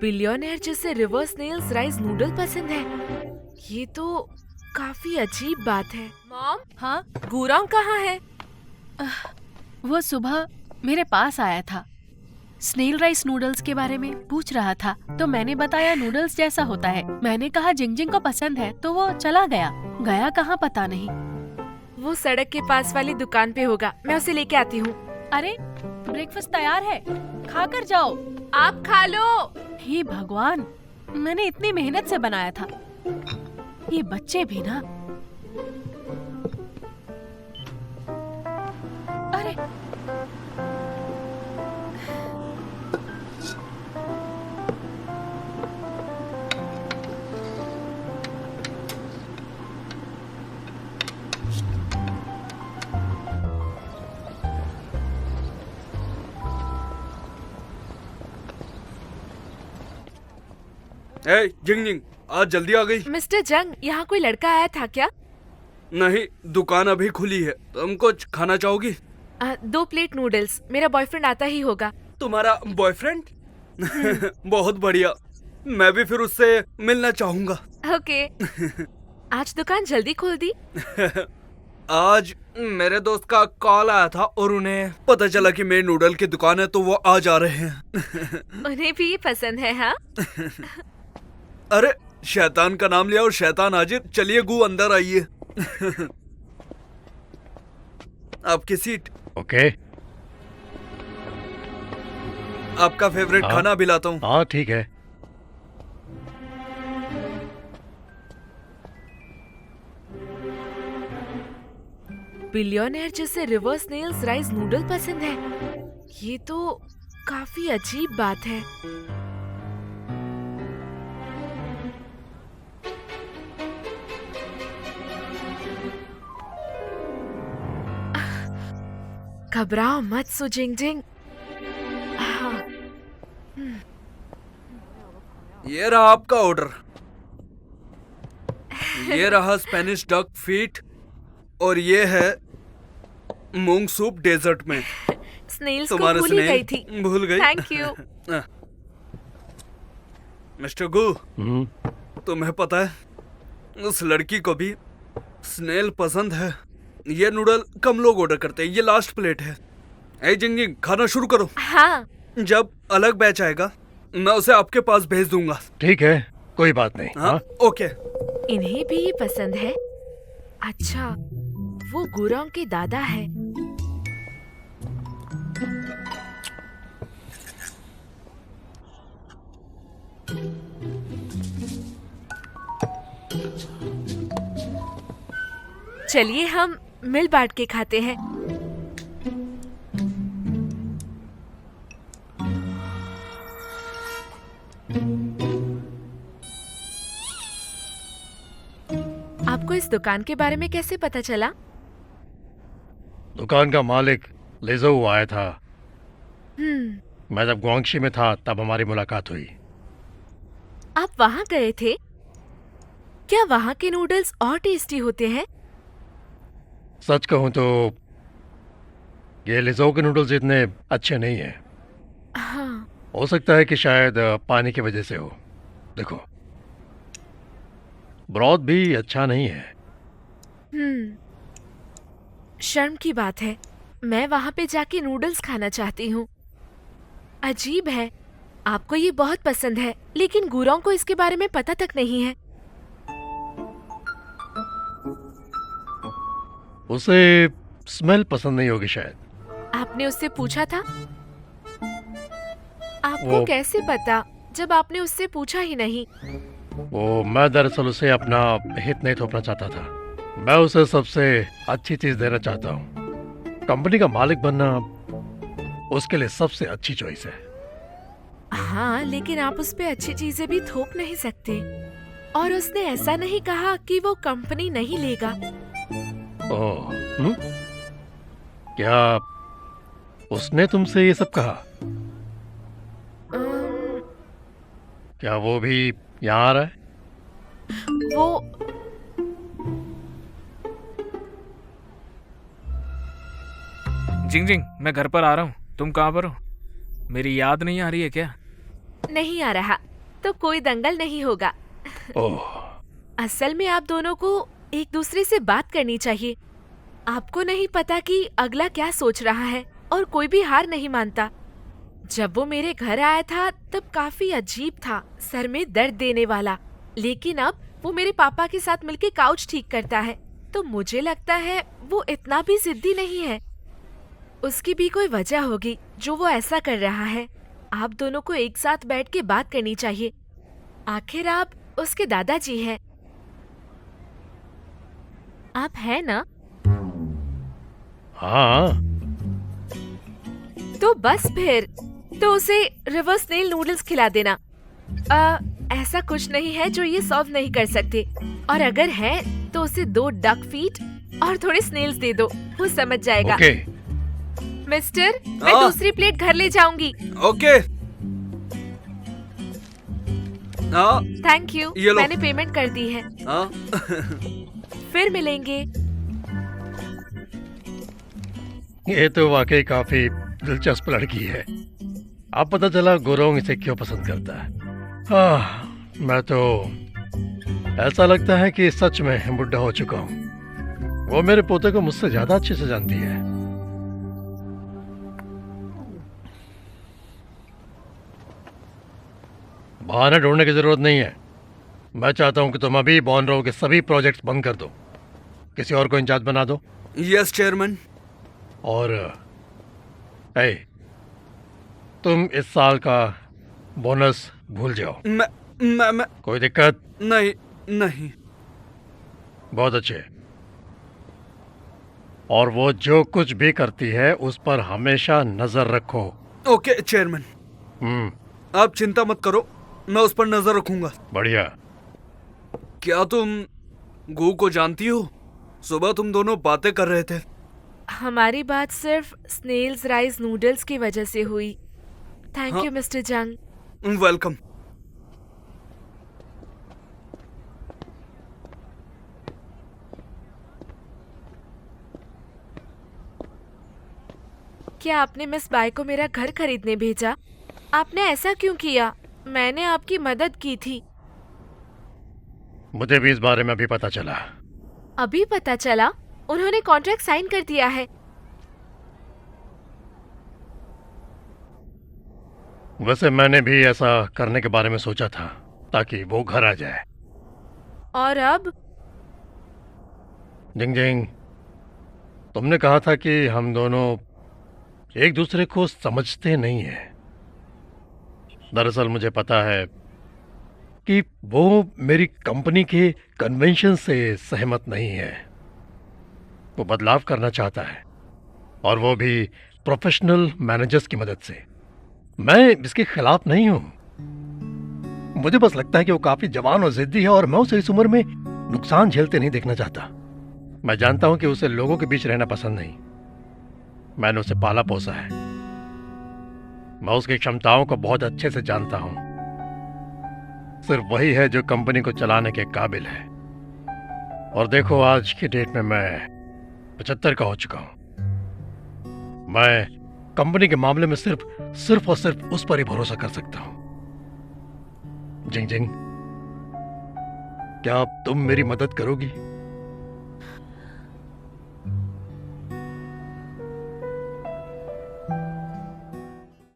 Billionaire जिसे reverse Snell's rice noodle पसंद है, ये तो काफी अजीब बात है। मॉम, हाँ, गुरांग कहाँ है? वो सुबह मेरे पास आया था, स्नेल राइस नूडल्स के बारे में पूछ रहा था, तो मैंने बताया नूडल्स जैसा होता है। मैंने कहा जिंगजिंग को पसंद है, तो वो चला गया। गया कहाँ पता नहीं। वो सड़क के पास वाली दुकान पे होगा, मैं उसे लेके आती हूँ। अरे, ब्रेकफास्ट तैयार है, खा कर जाओ। आप खा लो। हे भगवान, मैंने इतनी मेहनत से बनाया था। ये बच्चे भी ना। अरे, जिंगजिंग, आज जल्दी आ गई। मिस्टर जंग, यहाँ कोई लड़का आया था क्या? नहीं, दुकान अभी खुली है। तुम कुछ खाना चाहोगी? 2 प्लेट नूडल्स। मेरा बॉयफ्रेंड आता ही होगा। तुम्हारा बॉयफ्रेंड? बहुत बढ़िया, मैं भी फिर उससे मिलना चाहूंगा। ओके। आज दुकान जल्दी खोल दी? आज मेरे दोस्त का कॉल आया था और उन्हें पता चला कि मेरी नूडल की दुकान है, तो वो आ जा रहे हैं। उन्हें भी ये पसंद है, हाँ? अरे, शैतान का नाम लिया और शैतान हाजिर। चलिए गु, अंदर आइए। आपकी सीट। ओके। आपका फेवरेट हाँ। खाना भी लाता हूँ। हाँ ठीक है। बिलियनेयर जिसे रिवर्स स्नेल्स राइस नूडल पसंद है, ये तो काफी अजीब बात है। घबराओ मत सु जिंगजिंग। ये रहा आपका ऑर्डर। ये रहा स्पेनिश डक फीट और ये है मूंग सूप डेजर्ट में। स्नेल्स को तुम्हारे भूल ही गई स्नेल थी। भूल गई। Thank you. मिस्टर गु, तुम्हें पता है उस लड़की को भी स्नेल पसंद है। ये नूडल कम लोग ऑर्डर करते हैं। ये लास्ट प्लेट है। ए जिंगजिंग, खाना शुरू करो। हाँ। जब अलग बैच आएगा मैं उसे आपके पास भेज दूंगा। ठीक है, कोई बात नहीं। हाँ, ओके। इन्हें भी ये पसंद है। अच्छा, वो गुरांग के दादा है। चलिए हम मिल बांट के खाते हैं। आपको इस दुकान के बारे में कैसे पता चला? दुकान का मालिक लेजो आया था। मैं जब गुआंगशी में था तब हमारी मुलाकात हुई। आप वहाँ गए थे? क्या वहाँ के नूडल्स और टेस्टी होते हैं? सच कहूं तो ये लिजो के नूडल्स इतने अच्छे नहीं हैं। हाँ। हो सकता है कि शायद पानी की वजह से हो। देखो, ब्रॉथ भी अच्छा नहीं है। शर्म की बात है, मैं वहाँ पे जाके नूडल्स खाना चाहती हूँ। अजीब है, आपको ये बहुत पसंद है, लेकिन गुरांग को इसके बारे में पता तक नहीं है। उसे स्मेल पसंद नहीं होगी शायद। आपने उससे पूछा था? आपको कैसे पता जब आपने उससे पूछा ही नहीं? वो मैं दरअसल उसे अपना हित नहीं थोपना चाहता था। मैं उसे सबसे अच्छी चीज देना चाहता हूँ। कंपनी का मालिक बनना उसके लिए सबसे अच्छी चॉइस है। हाँ, लेकिन आप उस पे अच्छी चीजें भी थोप नहीं सकते। और उसने ऐसा नहीं कहा कि वो कंपनी नहीं लेगा। ओह, क्या उसने तुमसे ये सब कहा? क्या वो भी यहाँ आ रहा है? वो जिंगजिंग, मैं घर पर आ रहा हूँ। तुम कहाँ पर हो? मेरी याद नहीं आ रही है क्या? नहीं आ रहा। तो कोई दंगल नहीं होगा। ओह, असल में आप दोनों को एक दूसरे से बात करनी चाहिए। आपको नहीं पता कि अगला क्या सोच रहा है और कोई भी हार नहीं मानता। जब वो मेरे घर आया था तब काफी अजीब था, सर में दर्द देने वाला, लेकिन अब वो मेरे पापा के साथ मिलके काउच ठीक करता है, तो मुझे लगता है वो इतना भी जिद्दी नहीं है। उसकी भी कोई वजह होगी जो वो ऐसा कर रहा है। आप दोनों को एक साथ बैठ के बात करनी चाहिए। आखिर आप उसके दादाजी हैं। आप हैं ना? हाँ। तो बस फिर तो उसे रिवर्स स्नेल नूडल्स खिला देना। ऐसा कुछ नहीं है जो ये सॉल्व नहीं कर सकते, और अगर है तो उसे 2 डक फीट और थोड़े स्नेल्स दे दो, वो समझ जाएगा। ओके। मिस्टर, मैं हाँ। दूसरी प्लेट घर ले जाऊंगी। ओके। हाँ थैंक यू, ये लो। मैंने पेमेंट कर दी है। हाँ। फिर मिलेंगे। ये तो वाकई काफी दिलचस्प लड़की है। अब पता चला गुरोंग इसे क्यों पसंद करता है। मैं तो ऐसा लगता है कि सच में बुढ़ा हो चुका हूँ। वो मेरे पोते को मुझसे ज्यादा अच्छे से जानती है। बहाना ढूंढने की जरूरत नहीं है। मैं चाहता हूं कि तुम अभी बॉनरो के सभी प्रोजेक्ट्स बंद कर दो, किसी और को इंचार्ज बना दो। Yes chairman. और ए, तुम इस साल का बोनस भूल जाओ। मैं कोई दिक्कत? नहीं नहीं। बहुत अच्छे। और वो जो कुछ भी करती है उस पर हमेशा नजर रखो। ओके चेयरमैन, आप चिंता मत करो, मैं उस पर नजर रखूंगा। बढ़िया। क्या तुम गू को जानती हो? सुबह तुम दोनों बातें कर रहे थे। हमारी बात सिर्फ स्नेल्स राइस नूडल्स की वजह से हुई। थैंक हाँ। यू मिस्टर जंग। वेलकम। क्या आपने मिस बाय को मेरा घर खरीदने भेजा? आपने ऐसा क्यों किया? मैंने आपकी मदद की थी। मुझे भी इस बारे में अभी पता चला। अभी पता चला? उन्होंने कॉन्ट्रैक्ट साइन कर दिया है। वैसे मैंने भी ऐसा करने के बारे में सोचा था ताकि वो घर आ जाए। और अब? जिंग जिंग, तुमने कहा था कि हम दोनों एक दूसरे को समझते नहीं हैं। दरअसल मुझे पता है कि वो मेरी कंपनी के कन्वेंशन से सहमत नहीं है। वो बदलाव करना चाहता है, और वो भी प्रोफेशनल मैनेजर्स की मदद से। मैं इसके खिलाफ नहीं हूं। मुझे बस लगता है कि वो काफी जवान और जिद्दी है, और मैं उसे इस उम्र में नुकसान झेलते नहीं देखना चाहता। मैं जानता हूं कि उसे लोगों के बीच रहना पसंद नहीं। मैंने उसे पाला पोसा है। मैं उसकी क्षमताओं को बहुत अच्छे से जानता हूं। सिर्फ वही है जो कंपनी को चलाने के काबिल है। और देखो, आज की डेट में मैं 75 का हो चुका हूं। मैं कंपनी के मामले में सिर्फ और सिर्फ उस पर ही भरोसा कर सकता हूं। जिंग जिंग, क्या तुम मेरी मदद करोगी?